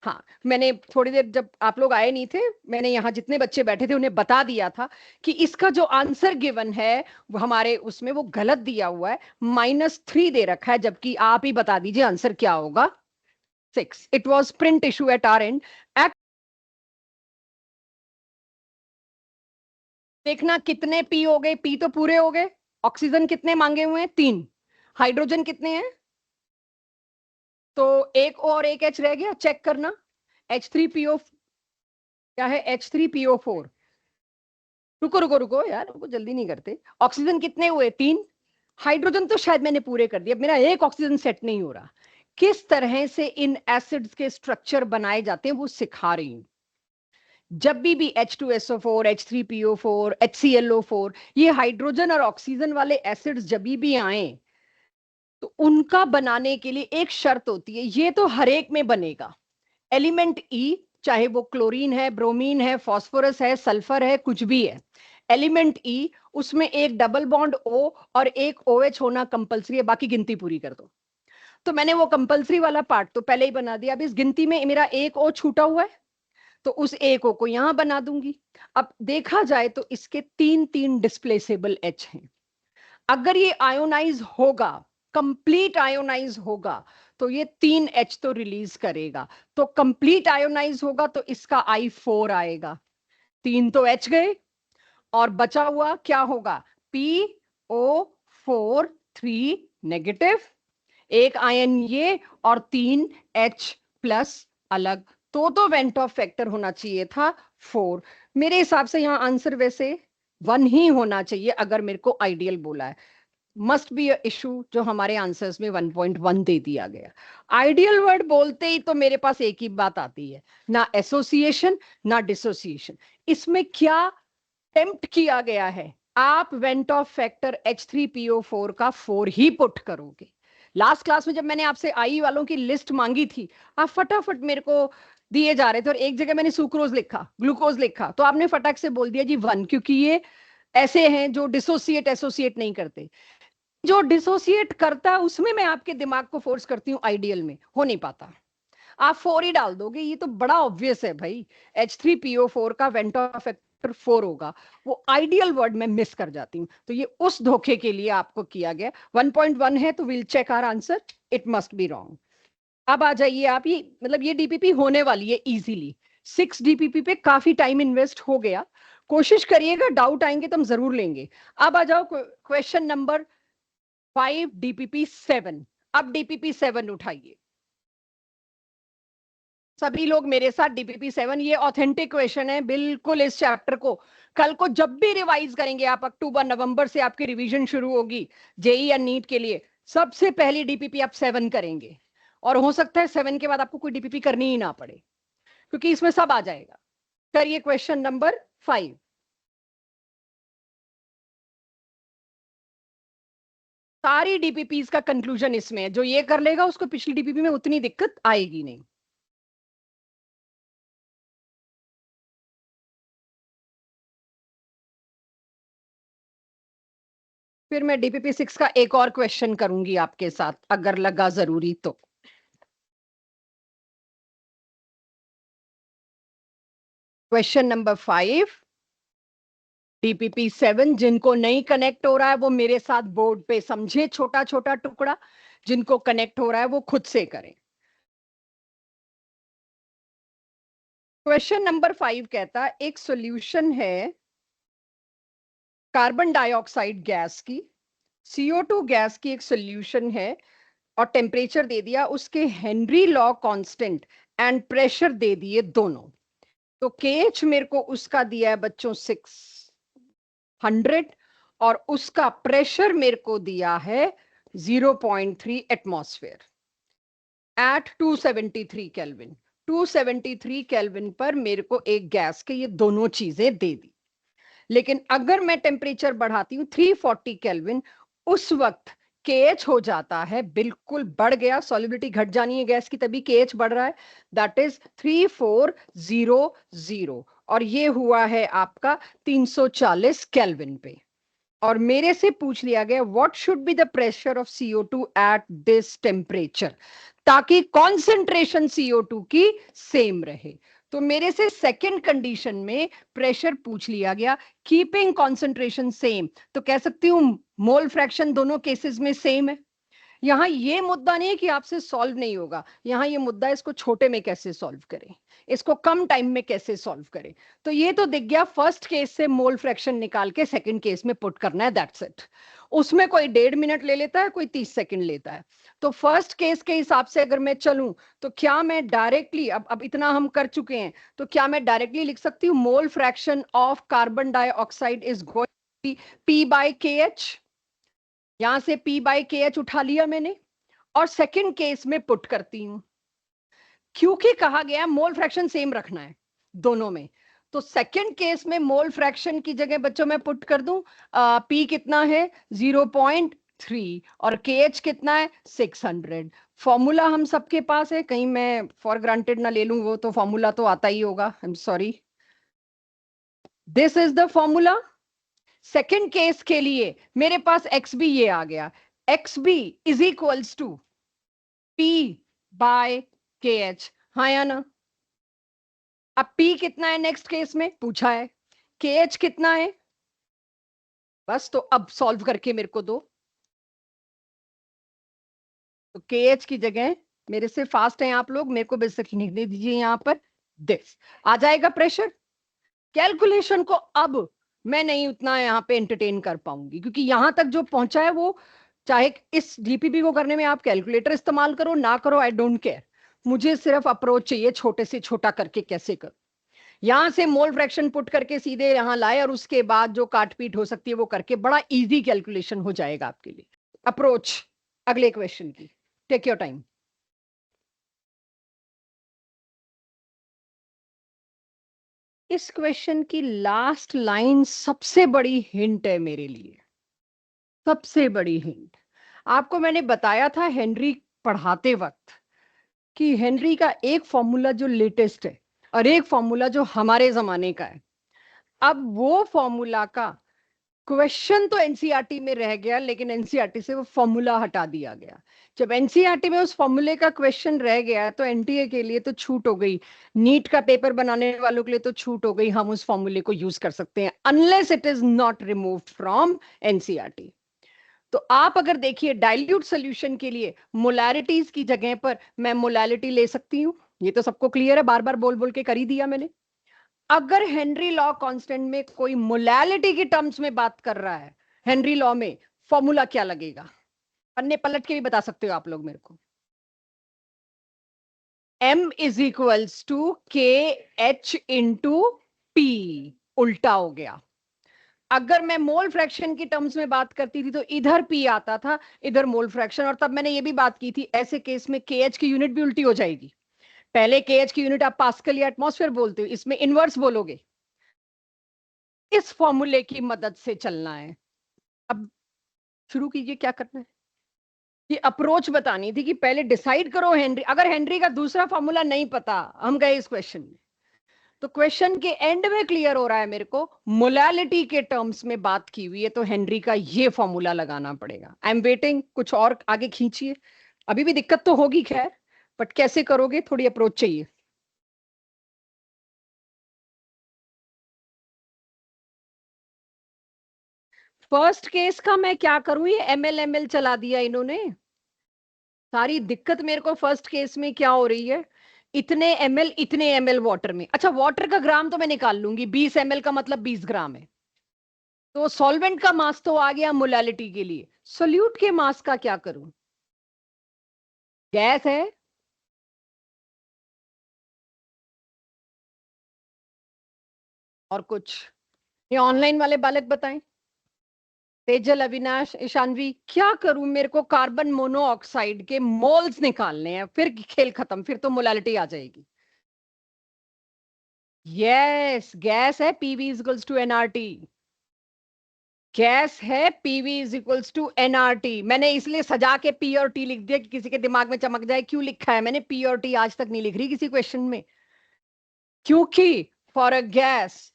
हाँ, मैंने थोड़ी देर जब आप लोग आए नहीं थे, मैंने यहाँ जितने बच्चे बैठे थे उन्हें बता दिया था कि इसका जो आंसर गिवन है वो हमारे उसमें वो गलत दिया हुआ है, -3 दे रखा है, जबकि आप ही बता दीजिए आंसर क्या होगा। 6। It was print issue at our end. देखना कितने पी हो गए, पी तो पूरे हो गए। ऑक्सीजन कितने मांगे हुए हैं, 3। हाइड्रोजन कितने हैं, तो एक O और एक H रह गया, चेक करना। H3PO क्या है, H3PO4। रुको रुको रुको यार, रुको, जल्दी नहीं करते। ऑक्सीजन कितने हुए, 3। हाइड्रोजन तो शायद मैंने पूरे कर दिया, मेरा एक ऑक्सीजन सेट नहीं हो रहा। किस तरह से इन एसिड्स के स्ट्रक्चर बनाए जाते हैं वो सिखा रही हूं। जब भी H2SO4, H3PO4, HClO4, ये हाइड्रोजन और ऑक्सीजन वाले एसिड्स जब भी आए, तो उनका बनाने के लिए एक शर्त होती है, ये तो हर एक में बनेगा। एलिमेंट ई, चाहे वो क्लोरीन है, ब्रोमीन है, फास्फोरस है, सल्फर है, कुछ भी है, एलिमेंट ई, उसमें एक डबल बॉन्ड O और एक OH होना कंपलसरी है, बाकी गिनती पूरी कर दो। तो मैंने वो कंपलसरी वाला पार्ट तो पहले ही बना दिया। अब इस गिनती में मेरा एक O छूटा हुआ है, तो उस एक O को यहां बना दूंगी। अब देखा जाए तो इसके 3 डिस्प्लेसेबल H हैं। अगर ये आयोनाइज होगा, कंप्लीट आयोनाइज होगा, तो ये 3 H तो रिलीज करेगा। तो कंप्लीट आयोनाइज होगा तो इसका I4 आएगा। 3 तो H गए और बचा हुआ क्या होगा, PO4 3 नेगेटिव, एक आयन ये और 3H+ अलग। तो वेंट ऑफ फैक्टर होना चाहिए था 4। मेरे हिसाब से यहाँ आंसर वैसे 1 ही होना चाहिए, अगर मेरे को आइडियल बोला है। मस्ट बी इशू जो हमारे आंसर्स में 1.1 दे दिया गया। आइडियल वर्ड बोलते ही तो मेरे पास एक ही बात आती है, ना एसोसिएशन ना डिसोसिएशन। इसमें क्या टेम्प्ट किया गया है, आप वेंट ऑफ फैक्टर H3PO4 का 4 ही पुट करोगे। लास्ट क्लास में जब मैंने आपसे आई वालों की लिस्ट मांगी थी, आप फटाफट मेरे को दिए जा रहे थे, और एक जगह मैंने सुक्रोज लिखा, ग्लूकोज लिखा, तो आपने फटाक से बोल दिया जी 1, क्योंकि ये ऐसे हैं जो डिसोसिएट एसोसिएट नहीं करते। जो डिसोसिएट करता है उसमें मैं आपके दिमाग को फोर्स करती हूँ, आइडियल में हो नहीं पाता। आप 4 ही डाल दोगे, ये तो बड़ा ऑब्वियस है भाई। H3PO4 का वेंट ऑफ फैक्टर 4 होगा, वो आइडियल वर्ड में मिस कर जाती हूँ। तो ये उस धोखे के लिए आपको किया गया। 1.1 है तो will check our answer, it must be wrong. अब आ जाइए आप, ये मतलब ये डीपीपी होने वाली है इजीली। 6 डीपीपी पे काफी टाइम इन्वेस्ट हो गया, कोशिश करिएगा, डाउट आएंगे तो हम जरूर लेंगे। अब आ जाओ क्वेश्चन नंबर 5, डीपीपी 7। अब डीपीपी 7 उठाइए सभी लोग मेरे साथ। डीपीपी 7 ये ऑथेंटिक क्वेश्चन है बिल्कुल। इस चैप्टर को कल को जब भी रिवाइज करेंगे आप, अक्टूबर नवंबर से आपकी रिवीजन शुरू होगी जेई या नीट के लिए, सबसे पहली डीपीपी आप 7 करेंगे। और हो सकता है 7 के बाद आपको कोई डीपीपी करनी ही ना पड़े, क्योंकि इसमें सब आ जाएगा। करिए क्वेश्चन नंबर 5। सारी डीपीपीज का कंक्लूजन इसमें है, जो ये कर लेगा उसको पिछली डीपीपी में उतनी दिक्कत आएगी नहीं। फिर मैं डीपीपी 6 का एक और क्वेश्चन करूंगी आपके साथ, अगर लगा जरूरी तो। Question number 5, DPP 7। जिनको नहीं कनेक्ट हो रहा है वो मेरे साथ बोर्ड पे समझे, छोटा छोटा टुकड़ा। जिनको कनेक्ट हो रहा है वो खुद से करें। क्वेश्चन नंबर 5 कहता है, एक सॉल्यूशन है कार्बन डाइऑक्साइड गैस की, CO2 गैस की एक सॉल्यूशन है, और टेम्परेचर दे दिया, उसके Henry law constant and pressure दे दिए दोनों। तो केएच मेरे को उसका दिया है बच्चों 600, और उसका प्रेशर मेरे को दिया है 0.3 एटमॉस्फेयर एट 273 केल्विन। 273 केल्विन पर मेरे को एक गैस के ये दोनों चीजें दे दी। लेकिन अगर मैं टेम्परेचर बढ़ाती हूँ 340 केल्विन, उस वक्त KH हो जाता है, बिल्कुल बढ़ गया, सॉल्युबिलिटी घट जानी है गैस की, तभी KH बढ़ रहा है, दैट इज 3400, और ये हुआ है आपका 340 केल्विन पे। और मेरे से पूछ लिया गया what should be the pressure of CO2 at this temperature, ताकि कॉन्सेंट्रेशन CO2 की सेम रहे। तो मेरे से सेकंड कंडीशन में प्रेशर पूछ लिया गया, कीपिंग कॉन्सेंट्रेशन सेम, तो कह सकती हूं मोल फ्रैक्शन दोनों केसेस में सेम है। यहाँ ये मुद्दा नहीं है कि आपसे सॉल्व नहीं होगा, यहाँ ये मुद्दा है इसको छोटे में कैसे सॉल्व करें, इसको कम टाइम में कैसे सॉल्व करें। तो ये तो दिख गया, फर्स्ट केस से मोल फ्रैक्शन निकाल के सेकंड केस में पुट करना है, दैट्स इट। उसमें कोई 1.5 मिनट ले लेता है, कोई 30 सेकंड लेता है। तो फर्स्ट केस के हिसाब से अगर मैं चलूं तो क्या मैं डायरेक्टली, अब इतना हम कर चुके हैं, तो क्या मैं डायरेक्टली लिख सकती हूँ mole fraction of carbon dioxide is going P/KH। यहां से P/KH उठा लिया मैंने और सेकंड केस में पुट करती हूं, क्योंकि कहा गया मोल फ्रैक्शन सेम रखना है दोनों में। तो सेकंड केस में मोल फ्रैक्शन की जगह बच्चों मैं पुट कर दूं, P कितना है 0.3 और KH कितना है 600। फॉर्मूला हम सबके पास है, कहीं मैं फॉर ग्रांटेड ना ले लूं, वो तो फॉर्मूला तो आता ही होगा, I am sorry, this is the formula. Second case के लिए मेरे पास XB ये आ गया, XB is equals to P/KH, हाँ या ना। अब P कितना है नेक्स्ट केस में पूछा है, KH कितना है, बस तो अब सॉल्व करके मेरे को दो। तो KH की जगह, मेरे से फास्ट हैं आप लोग, मेरे को बस लिखने दीजिए यहां पर, दिस आ जाएगा प्रेशर। कैलकुलेशन को अब मैं नहीं उतना यहां पे एंटरटेन कर पाऊंगी, क्योंकि यहां तक जो पहुंचा है वो, चाहे इस GPP को करने में आप कैलकुलेटर इस्तेमाल करो ना करो, आई डोंट केयर, मुझे सिर्फ अप्रोच चाहिए, छोटे से छोटा करके कैसे कर, यहां से मोल फ्रैक्शन पुट करके सीधे यहां लाए और उसके बाद जो काटपीट हो सकती है वो करके बड़ा इजी कैलकुलेशन हो जाएगा आपके लिए। अप्रोच अगले क्वेश्चन की, टेक योर टाइम। इस क्वेश्चन की लास्ट लाइन सबसे बड़ी हिंट है मेरे लिए, सबसे बड़ी हिंट। आपको मैंने बताया था हेनरी पढ़ाते वक्त कि हेनरी का एक फॉर्मूला जो लेटेस्ट है और एक फॉर्मूला जो हमारे जमाने का है। अब वो फॉर्मूला का क्वेश्चन तो एनसीईआरटी में रह गया, लेकिन एनसीईआरटी से वो फॉर्मूला हटा दिया गया। जब एनसीईआरटी में उस फॉर्मूले का क्वेश्चन रह गया तो एनटीए के लिए तो छूट हो गई, नीट का पेपर बनाने वालों के लिए तो छूट हो गई, हम उस फॉर्मूले को यूज कर सकते हैं unless it is not removed from NCERT. तो आप अगर देखिए डाइल्यूट सोल्यूशन के लिए मोलैरिटीज की जगह पर मैं मोलैलिटी ले सकती हूँ, ये तो सबको क्लियर है, बार बार बोल बोल के कर ही दिया मैंने। अगर हेनरी लॉ कांस्टेंट में कोई मोलैलिटी की टर्म्स में बात कर रहा है, हेनरी लॉ में फॉर्मूला क्या लगेगा, पन्ने पलट के भी बता सकते हो आप लोग मेरे को। M is equals to KH into P, उल्टा हो गया। अगर मैं मोल फ्रैक्शन की टर्म्स में बात करती थी तो इधर P आता था, इधर मोल फ्रैक्शन, और तब मैंने ये भी बात की थी ऐसे केस में KH की यूनिट भी उल्टी हो जाएगी। पहले KH की यूनिट आप पास्कल या एटमॉस्फेयर बोलते हो, इसमें इनवर्स बोलोगे। इस फॉर्मूले की मदद से चलना है। अब शुरू कीजिए, क्या करना है, ये अप्रोच बतानी थी कि पहले डिसाइड करो हेनरी, अगर हेनरी का दूसरा फॉर्मूला नहीं पता, हम गए इस क्वेश्चन में, तो क्वेश्चन के एंड में क्लियर हो रहा है मेरे को मोलैलिटी के टर्म्स में बात की हुई है, तो हेनरी का ये फॉर्मूला लगाना पड़ेगा। आई एम वेटिंग, कुछ और आगे खींचिए, अभी भी दिक्कत तो होगी खैर, बट कैसे करोगे, थोड़ी अप्रोच चाहिए। फर्स्ट केस का मैं क्या करूं, ये ML चला दिया इन्होंने, सारी दिक्कत मेरे को फर्स्ट केस में क्या हो रही है, इतने ml वाटर में, अच्छा वाटर का ग्राम तो मैं निकाल लूंगी, 20 ml का मतलब 20 ग्राम है। तो सॉल्वेंट का मास तो आ गया मोलैलिटी के लिए, सोल्यूट के मास का क्या करूं, गैस है, और कुछ, ये ऑनलाइन वाले बालक बताएं, तेजल, अविनाश, ईशानवी, क्या करूं, मेरे को कार्बन मोनोऑक्साइड के मोल्स निकालने हैं, फिर खेल खत्म, फिर तो मोलैलिटी आ जाएगी। यस, गैस है, PV is equals to NRT. Gas है, PV is equals to NRT. मैंने इसलिए सजा के पी और टी लिख दिया कि किसी के दिमाग में चमक जाए। क्यों लिखा है मैंने पी और टी? आज तक नहीं लिख रही किसी क्वेश्चन में, क्योंकि for a gas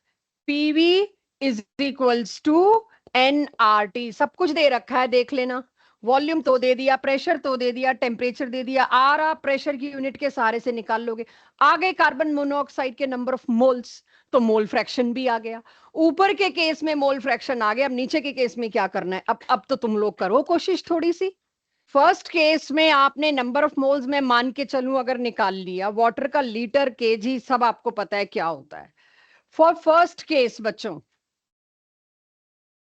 PV is equals to NRT. सब कुछ दे रखा है, देख लेना। वॉल्यूम तो दे दिया, प्रेशर तो दे दिया, टेम्परेचर दे दिया। आर आप प्रेशर की यूनिट के सहारे से निकाल लोगे। आगे कार्बन मोनोऑक्साइड के नंबर ऑफ मोल्स, तो मोल फ्रैक्शन भी आ गया। ऊपर के केस में मोल फ्रैक्शन आ गया, अब नीचे के केस में क्या करना है? अब तो तुम लोग करो कोशिश थोड़ी सी। फर्स्ट केस में आपने नंबर ऑफ मोल्स में मान के चलूं अगर निकाल लिया, वाटर का लीटर, केजी सब आपको पता है क्या होता है। फॉर फर्स्ट केस बच्चों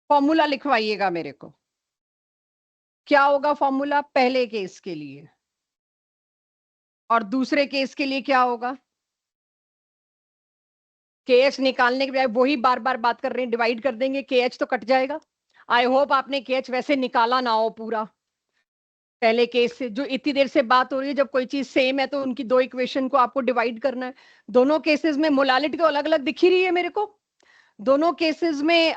फॉर्मूला लिखवाइएगा मेरे को। क्या होगा फॉर्मूला पहले केस के लिए, और दूसरे केस के लिए क्या होगा? केएच निकालने के बजाय वही बार बार बात कर रहे हैं, डिवाइड कर देंगे, केएच तो कट जाएगा। आई होप आपने केएच वैसे निकाला ना हो पूरा पहले केस से। जो इतनी देर से बात हो रही है, जब कोई चीज सेम है तो उनकी दो इक्वेशन को आपको डिवाइड करना है। दोनों केसेस में मोलालिटी तो अलग अलग दिख ही रही है मेरे को। दोनों केसेस में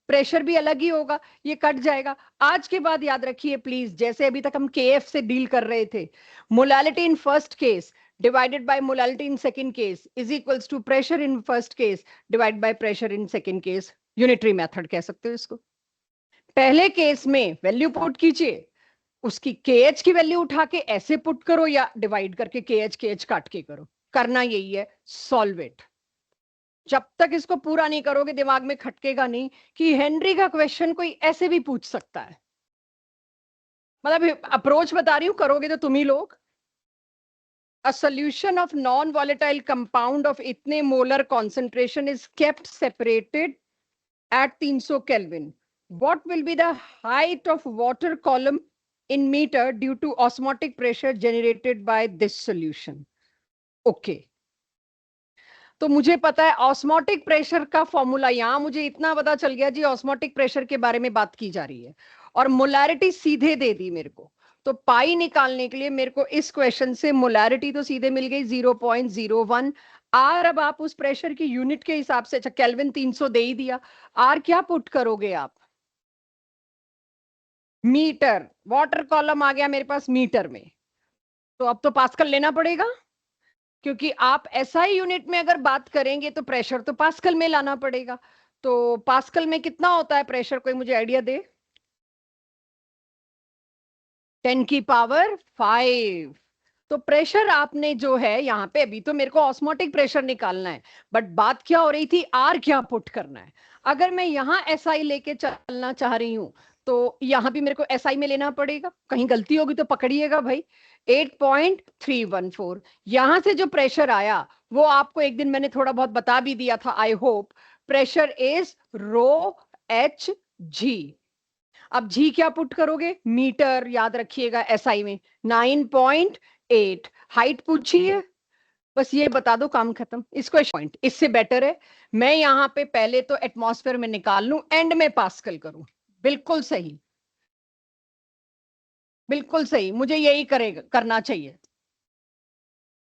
प्रेशर भी अलग ही होगा, ये कट जाएगा। आज के बाद याद रखिए प्लीज, जैसे अभी तक हम केएफ से डील कर रहे थे, molality in first case divided by molality in second case is equals to pressure in first case divide by pressure in second case. Unitary method कह सकते हो इसको। पहले केस में वैल्यू पुट कीजिए, उसकी केएच की वैल्यू उठा के ऐसे पुट करो, या डिवाइड करके केएच काट के करो। करना यही है, सॉल्व इट। जब तक इसको पूरा नहीं करोगे दिमाग में खटकेगा नहीं कि हेनरी का क्वेश्चन कोई ऐसे भी पूछ सकता है। मतलब अप्रोच बता रही हूं, करोगे तो तुम ही लोग। A solution of non-volatile compound of इतने molar concentration is kept separated at 300 Kelvin. What will be the height of water column in meter due to osmotic pressure generated by this solution? Okay. तो मुझे पता है osmotic pressure का formula. यहां मुझे इतना पता चल गया जी, ऑस्मोटिक प्रेशर के बारे में बात की जा रही है, और मोलैरिटी सीधे दे दी मेरे को। तो पाई निकालने के लिए मेरे को इस क्वेश्चन से मोलैरिटी तो सीधे मिल गई 0.01 आर। अब आप उस प्रेशर की यूनिट के हिसाब से, अच्छा केल्विन 300 दे ही दिया, आर क्या पुट करोगे आप? मीटर। वाटर कॉलम आ गया मेरे पास मीटर में, तो अब तो पास्कल लेना पड़ेगा, क्योंकि आप एसआई यूनिट में अगर बात करेंगे तो प्रेशर तो पास्कल में लाना पड़ेगा। तो पास्कल में कितना होता है प्रेशर, कोई मुझे आइडिया दे? 10⁵ तो प्रेशर आपने जो है यहाँ पे, अभी तो मेरे को ऑस्मोटिक प्रेशर निकालना है, बट बात क्या हो रही थी, आर क्या पुट करना है। अगर मैं यहाँ एसआई लेके चलना चाह रही हूँ तो यहाँ भी मेरे को एसआई में लेना पड़ेगा। कहीं गलती होगी तो पकड़िएगा भाई। 8.314 यहां से जो प्रेशर आया वो आपको एक दिन मैंने थोड़ा बहुत बता भी दिया था, I hope. Pressure is rho H G. अब जी क्या पुट करोगे? मीटर, याद रखिएगा एसआई में 9.8। हाइट पूछिए, बस ये बता दो, काम खत्म। इसको पॉइंट, इससे बेटर है मैं यहाँ पे पहले तो एटमॉस्फेयर में निकाल लूं, एंड में पास्कल करूं। बिल्कुल सही, बिल्कुल सही, मुझे यही करेगा करना चाहिए।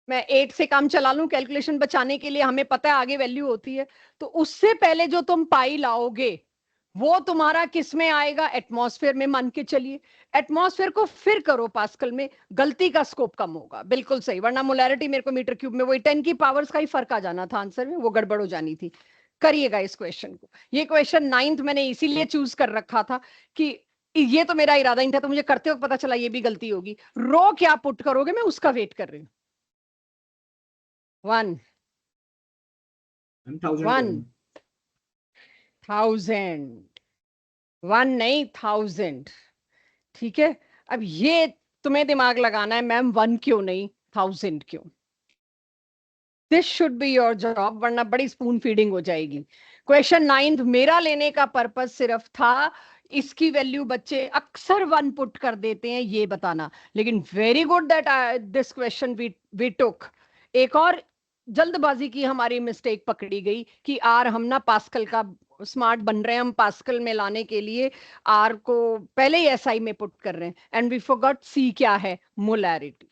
मैं 8 से काम चला लूं कैलकुलेशन बचाने के लिए, हमें पता है आगे वैल्यू होती है। तो उससे पहले जो तुम पाई लाओगे वो तुम्हारा किस में आएगा? एटमॉस्फेयर में मान के चलिए। एटमॉस्फेयर को फिर करो पास्कल में, गलती का स्कोप कम होगा। बिल्कुल सही, वरना मोलैरिटी मेरे को मीटर क्यूब में, वही 10 की पावर्स का ही फर्क आ जाना था आंसर में, वो गड़बड़ हो जानी थी। करिएगा इस क्वेश्चन को। ये क्वेश्चन 9th मैंने इसीलिए चूज कर रखा था कि ये तो मेरा इरादा ही था, तो मुझे करते वक्त पता चला ये भी गलती होगी। रो क्या पुट करोगे, मैं उसका वेट कर रही हूँ। 1 1000 1 नहीं 1000। ठीक है, अब ये तुम्हें दिमाग लगाना है, मैम 1 क्यों नहीं 1000 क्यों? This should be your job, वरना बड़ी स्पून फीडिंग हो जाएगी। क्वेश्चन 9th मेरा लेने का पर्पस सिर्फ था इसकी वैल्यू बच्चे अक्सर 1 पुट कर देते हैं ये बताना। लेकिन very good that this question we took. एक और जल्दबाजी की हमारी मिस्टेक पकड़ी गई कि आर हम ना पास्कल का स्मार्ट बन रहे हैं, हम पास्कल में लाने के लिए आर को पहले ही एसआई में पुट कर रहे हैं, एंड वी फॉरगॉट सी क्या है, मोलैरिटी।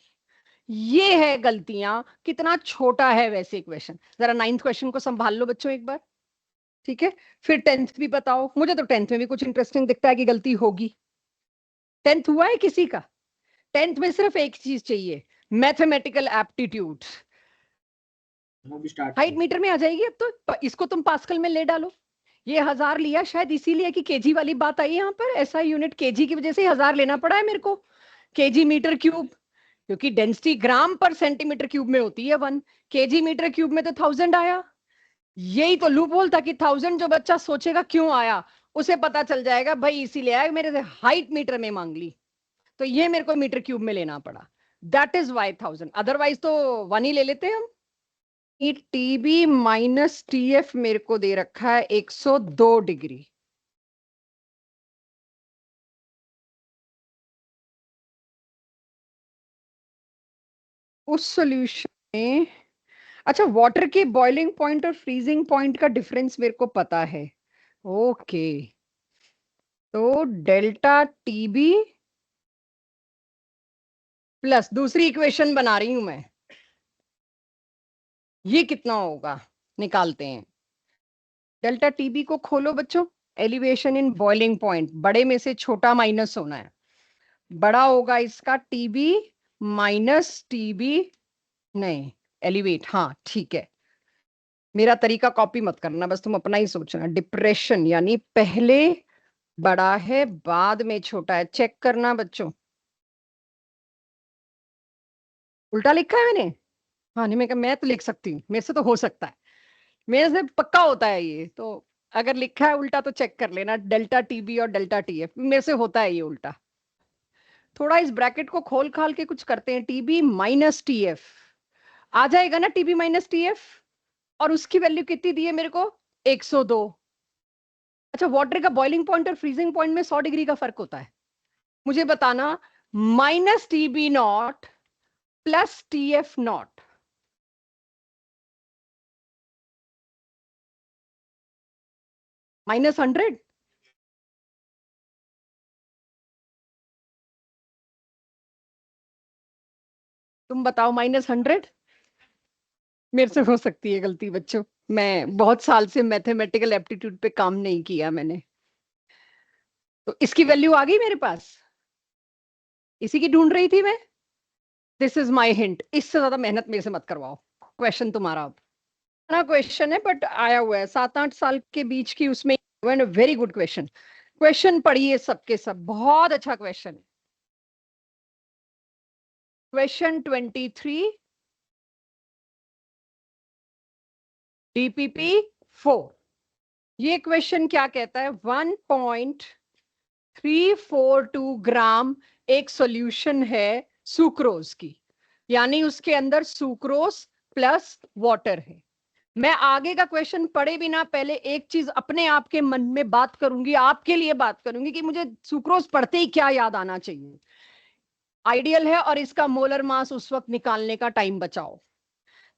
ये है गलतियां, कितना छोटा है वैसे क्वेश्चन। जरा 9th क्वेश्चन को संभाल लो बच्चों एक बार, ठीक है। फिर 10th भी बताओ, मुझे तो 10th में भी कुछ इंटरेस्टिंग दिखता है कि गलती होगी। 10th हुआ है किसी का? 10th में सिर्फ एक चीज चाहिए, मैथमेटिकल एप्टीट्यूड। वो भी स्टार्ट हाइट मीटर में आ जाएगी अब तो, इसको तुम पास्कल में ले डालो। ये 1000 लिया शायद इसीलिए कि केजी वाली बात आई यहाँ पर, ऐसा यूनिट केजी की वजह से 1000 लेना पड़ा है मेरे को, केजी मीटर क्यूब, क्योंकि डेंसिटी ग्राम पर सेंटीमीटर क्यूब में होती है 1, केजी मीटर क्यूब में तो 1000 आया। यही तो लूप होल था कि 1000 जो बच्चा सोचेगा क्यों आया, उसे पता चल जाएगा भाई इसीलिए आया, मेरे से हाइट मीटर में मांग ली, तो ये मेरे को मीटर क्यूब में लेना पड़ा। दैट इज वाई 1000, अदरवाइज तो 1 ही ले लेते हम। टीबी माइनस टीएफ मेरे को दे रखा है 102 डिग्री। उस सॉल्यूशन में, अच्छा वाटर के बॉइलिंग पॉइंट और फ्रीजिंग पॉइंट का डिफरेंस मेरे को पता है। ओके, तो डेल्टा टीबी प्लस दूसरी इक्वेशन बना रही हूं मैं, ये कितना होगा निकालते हैं। डेल्टा टीबी को खोलो बच्चों, एलिवेशन इन बॉइलिंग पॉइंट, बड़े में से छोटा माइनस होना है, बड़ा होगा इसका टीबी माइनस टीबी, नहीं एलिवेट, हाँ ठीक है। मेरा तरीका कॉपी मत करना, बस तुम अपना ही सोचना। डिप्रेशन यानी पहले बड़ा है बाद में छोटा है, चेक करना बच्चों। उल्टा लिखा है मैंने? हाँ नहीं, मैं तो लिख सकती हूँ, मेरे से तो हो सकता है, मेरे से पक्का होता है ये तो। अगर लिखा है उल्टा तो चेक कर लेना, डेल्टा टीबी और डेल्टा टीएफ मेरे से होता है ये उल्टा। थोड़ा इस ब्रैकेट को खोल खाल के कुछ करते हैं, टीबी माइनस टीएफ आ जाएगा ना, टीबी माइनस टीएफ, और उसकी वैल्यू कितनी दी है मेरे को? 102। अच्छा वाटर का बॉइलिंग पॉइंट और फ्रीजिंग पॉइंट में 100 डिग्री का फर्क होता है, मुझे बताना। Minus TB naught plus TF not, -100। तुम बताओ, -100। मेरे से हो सकती है गलती बच्चों, मैं बहुत साल से मैथमेटिकल एप्टीट्यूड पे काम नहीं किया मैंने। तो इसकी वैल्यू आ गई मेरे पास, इसी की ढूंढ रही थी मैं। दिस इज माय हिंट, इससे ज्यादा मेहनत मेरे से मत करवाओ। क्वेश्चन तुम्हारा अब ना क्वेश्चन है, बट आया हुआ है 7-8 साल के बीच की, उसमें वेरी गुड क्वेश्चन। क्वेश्चन पढ़िए सबके सब, बहुत अच्छा क्वेश्चन है। Question 23 DPP 4। ये क्वेश्चन क्या कहता है, 1.342 ग्राम एक सॉल्यूशन है सुक्रोज की, यानी उसके अंदर सुक्रोज प्लस वाटर है। मैं आगे का क्वेश्चन पढ़े बिना पहले एक चीज अपने आप के मन में बात करूंगी, आपके लिए बात करूंगी कि मुझे सुक्रोज पढ़ते ही क्या याद आना चाहिए। आइडियल है, और इसका मोलर मास उस वक्त निकालने का टाइम बचाओ,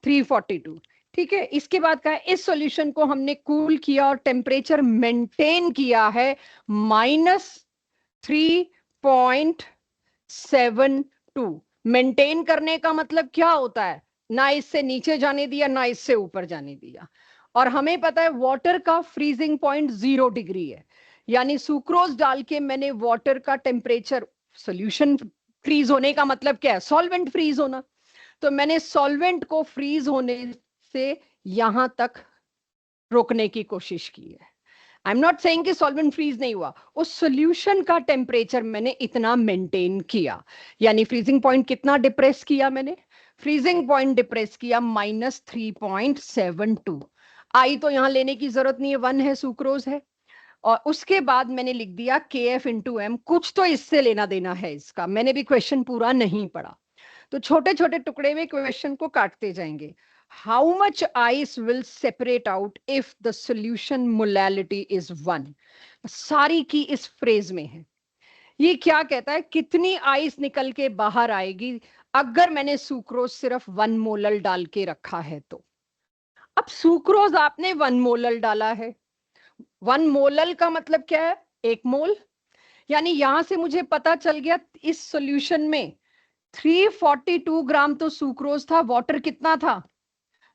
342। ठीक है, इसके बाद का इस सॉल्यूशन को हमने कूल किया और टेम्परेचर मेंटेन किया है -3.72। मेंटेन करने का मतलब क्या होता है, ना इससे नीचे जाने दिया ना इससे ऊपर जाने दिया। और हमें पता है वाटर का फ्रीजिंग पॉइंट 0 डिग्री है, यानी सुक्रोज डाल के मैंने वाटर का टेम्परेचर, सोल्यूशन फ्रीज होने का मतलब क्या है, सॉल्वेंट फ्रीज होना, तो मैंने सॉल्वेंट को फ्रीज होने से यहां तक रोकने की कोशिश की है। आई एम नॉट सेइंग कि सॉल्वेंट फ्रीज नहीं हुआ, उस सॉल्यूशन का टेम्परेचर मैंने इतना मेंटेन किया, यानी फ्रीजिंग पॉइंट कितना डिप्रेस किया मैंने, फ्रीजिंग पॉइंट डिप्रेस किया -3.72। आई तो यहां लेने की जरूरत नहीं है, 1 है, सुक्रोज है। और उसके बाद मैंने लिख दिया KF/m, कुछ तो इससे लेना देना है इसका, मैंने भी क्वेश्चन पूरा नहीं पढ़ा, तो छोटे छोटे टुकड़े में क्वेश्चन को काटते जाएंगे। How much ice will separate out if the solution molality is 1, सारी की इस फ्रेज में है। ये क्या कहता है, कितनी आइस निकल के बाहर आएगी अगर मैंने सुक्रोज सिर्फ 1 मोलल डाल के रखा है तो। अब सुक्रोज आपने 1 मोलल डाला है, 1 मोलल का मतलब क्या है, 1 मोल, यानी यहां से मुझे पता चल गया इस सॉल्यूशन में 342 ग्राम तो सुक्रोज था, वाटर कितना था?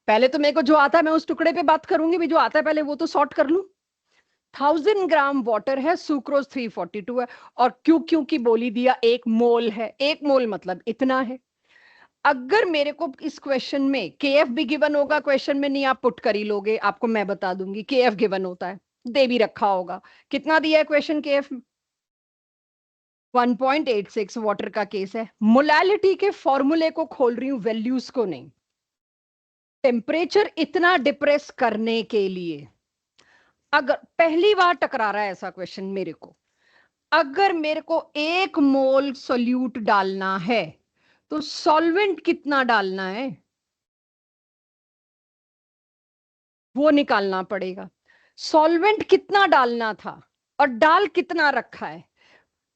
पहले तो मेरे को जो आता है मैं उस टुकड़े पे बात करूंगी भी, जो आता है पहले वो तो सॉर्ट कर लूं। 1000 ग्राम वाटर है, सुक्रोज 342 है, और क्यों क्यों की बोली दिया 1 मोल है, 1 मोल मतलब इतना है। अगर मेरे को इस क्वेश्चन में केएफ भी गिवन होगा, क्वेश्चन में नहीं आप पुट कर ही लोगे, आपको मैं बता दूंगी केएफ गिवन होता है, दे भी रखा होगा। कितना दिया है क्वेश्चन केएफ? 1.86 वाटर का केस है। मोलैलिटी के फॉर्मूले को खोल रही हूं, वैल्यूज को नहीं। टेम्परेचर इतना डिप्रेस करने के लिए, अगर पहली बार टकरा रहा है ऐसा क्वेश्चन मेरे को, अगर मेरे को 1 मोल सोल्यूट डालना है तो सॉल्वेंट कितना डालना है वो निकालना पड़ेगा। सॉल्वेंट कितना डालना था और डाल कितना रखा है।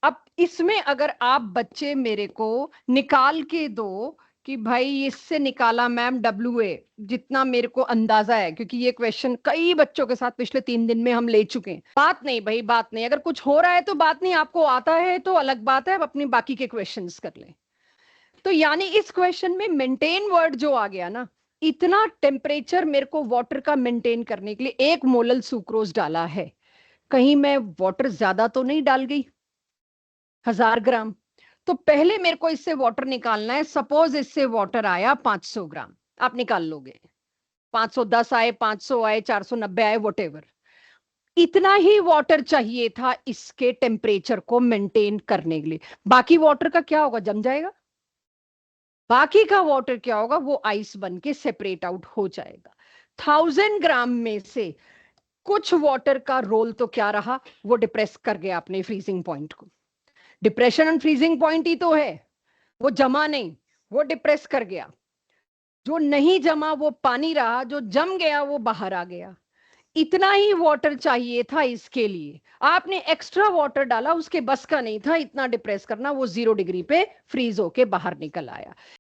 अब इसमें अगर आप बच्चे मेरे को निकाल के दो कि भाई इससे निकाला मैम WA, जितना मेरे को अंदाजा है, क्योंकि ये क्वेश्चन कई बच्चों के साथ पिछले 3 दिन में हम ले चुके हैं। बात नहीं भाई, बात नहीं, अगर कुछ हो रहा है तो बात नहीं, आपको आता है तो अलग बात है, अब अपनी बाकी के क्वेश्चंस कर लें। तो यानी इस क्वेश्चन में मेंटेन वर्ड जो आ गया ना, इतना टेम्परेचर मेरे को वाटर का मेंटेन करने के लिए 1 मोलल सुक्रोज डाला है। कहीं मैं वाटर ज्यादा तो नहीं डाल गई, 1000 ग्राम। तो पहले मेरे को इससे वाटर निकालना है। सपोज इससे वाटर आया 500 ग्राम, आप निकाल लोगे, 510 आए, 500 आए, 490 आए, वॉटेवर, इतना ही वाटर चाहिए था इसके टेम्परेचर को मेंटेन करने के लिए। बाकी वाटर का क्या होगा? जम जाएगा। बाकी का वाटर क्या होगा? वो आइस बन के सेपरेट आउट हो जाएगा। 1000 ग्राम में से कुछ वाटर का रोल तो क्या रहा? वो डिप्रेस कर गया अपने फ्रीजिंग पॉइंट को। डिप्रेशन एंड फ्रीजिंग पॉइंट ही तो है, वो जमा नहीं, वो डिप्रेस कर गया। जो नहीं जमा वो पानी रहा, जो जम गया वो बाहर आ गया। इतना ही वाटर चाहिए था इसके लिए, आपने एक्स्ट्रा वाटर डाला, उसके बस का नहीं था इतना डिप्रेस करना, वो 0 डिग्री पे फ्रीज होके बाहर निकल आया।